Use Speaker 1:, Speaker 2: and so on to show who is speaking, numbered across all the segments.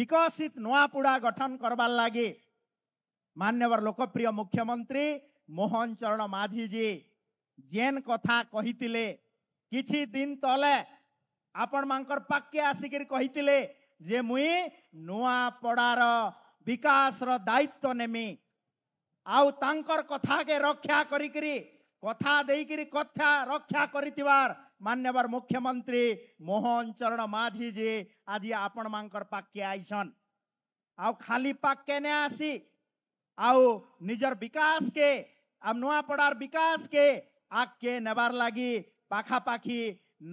Speaker 1: विकसित नुआपुड़ा गठन करवार लगे मान्यवर लोकप्रिय मुख्यमंत्री मोहन चरण माझी जी जेन कथा कहितिले किछि दिन तले आपण मांकर पाके आसिकिर कहितिले जे मुई नुआपड़ार विकास रो दायित्व नेमी आउ तांकर कथा के रक्षा करिकरी कथा देइकरी कथा रक्षा करितिवार मान्यवर मुख्यमंत्री मोहन चरण माझी जी आज आपण मांकर पाके आइछन आउ खाली पाके ने आसी आउ निजर विकास के अब नुआपड़ार विकास के आगे नेबार लगी पाखापाखी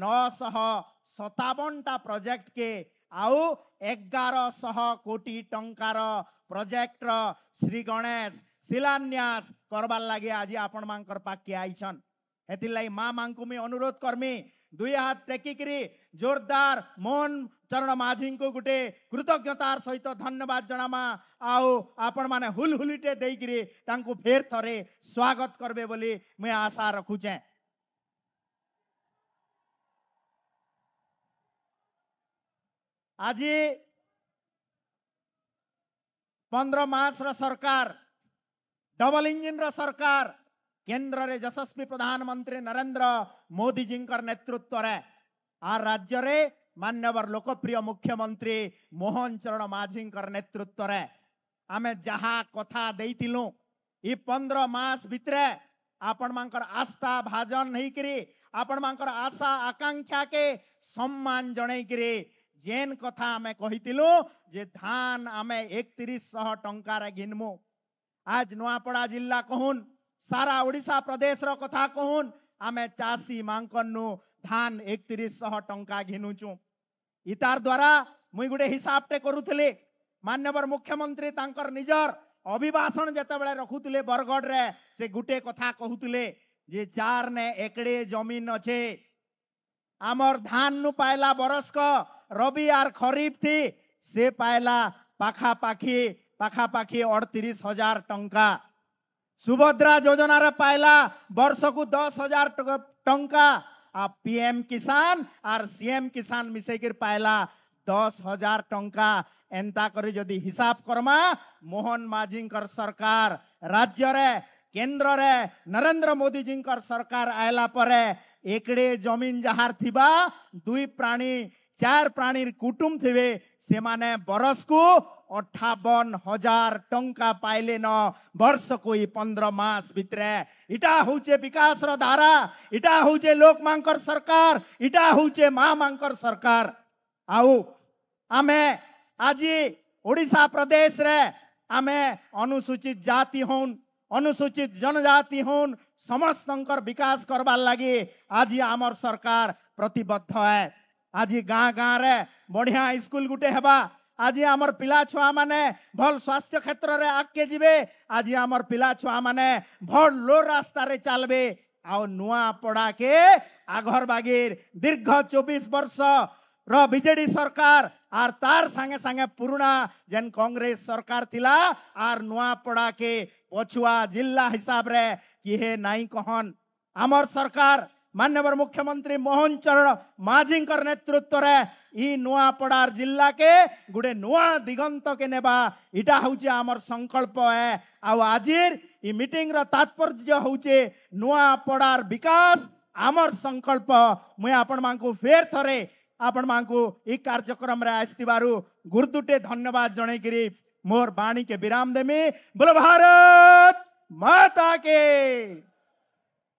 Speaker 1: 957टा प्रोजेक्ट के आउ 1100 कोटी टंकार प्रोजेक्ट श्री गणेश शिलान्यास करबार लगे आज आपण मांकर पाके आइछन हेतिर लाई मां मांकु मी अनुरोध करमी दुई हाथ टेकिकरी जोरदार मोहन चरण माझी को गुटे कृतज्ञतार सहित धन्यवाद जनामा आउ आपण माने हुलहुलिटे देइकरी तांकु फेर थरे स्वागत करबे बोली मैं आशा रखुचे। आज 15 मास र सरकार डबल इंजिन र सरकार केंद्र रे यशस्वी प्रधानमंत्री नरेंद्र मोदी जी नेतृत्व रे आ राज्य रे मान्यवर लोकप्रिय मुख्यमंत्री मोहन चरण माझी नेतृत्व रे आमे जहा कथा देइतिलु ई 15 मास भितरे आपण मांकर आस्था भाजन नहीं करी आपण मांकर आशा आकांक्षा के सम्मान जणै करी जेन कथा आमे कहितिलु जे धान आमे 3100 टंका रे घिनमु आज नुआपड़ा जिला कहून सारा ओडिशा प्रदेश रो कथा कहून आमे चासी मांकनु धान 3100 टंका घिनुचु इतार द्वारा मुई गुटे हिसाबटे करूथले मान्यवर मुख्यमंत्री तांकर निजर अभिभाषण जेतेबेले रखुतले बरगढ़ रे से गुटे कथा कहूतले जे 4 ने एकड़े जमीन अच्छे आमर धान नु पायला बरस को रबी आर खरीफ थी से पायला पाखापाखी 38,000 टंका सुभद्रा योजना रे पायला वर्ष को 10,000 टंका आ पीएम किसान और सीएम किसान मिसेकिर पायला 10,000 टंका एंता करी जदि हिसाब करमा मोहन माझी सरकार राज्य रे केंद्र रे नरेंद्र मोदी जी सरकार आयला परे एकड़े जमीन जहार थिबा 2 प्राणी 4 प्राणी कुटुंब थिबे से माने बरस को 58,000 टंका पाइले न वर्ष को 15 मास भितरे इटा होचे विकास रो धारा इटा होचे लोक मांकर सरकार इटा होचे मां मांकर सरकार आउ आमे आज ओडिशा प्रदेश रे आमे अनुसूचित जाति होन अनुसूचित जनजाति होन समस्त विकास करबार लगी आज आमर सरकार प्रतिबद्ध है आज गाँ गाँ रे बढ़िया स्कूल गुटे हेबा आज आमर पिला छुआ माने भल स्वास्थ्य क्षेत्र रे आगे जिबे आज आमर पिला छुआ माने भल लो रास्ता रे चलबे आ नुआपड़ा के आघर बागीर दीर्घ 24 वर्ष रो बीजेडी सरकार आर तार संगे संगे पुराना जेन कांग्रेस सरकार थिला आर नुआपड़ा के पछुआ जिला हिसाब रे किहे नाई कहन आमर सरकार मान्यवर मुख्यमंत्री मोहन चरण माझी नेतृत्व रे ई नुआपड़ार जिला के गुडे नुआ दिगंत के नेबा इटा होचे आमर संकल्प है आउ आजिर ई मीटिंग रो तात्पर्य होचे नुआपड़ार विकास आमर संकल्प मुई आपण मांकु फेर थरे आपण मांकु ई कार्यक्रम रे आस्तिबारु गुरदुटे धन्यवाद जणै करी मोर बाणी के विराम देमी बोलो भारत माता के।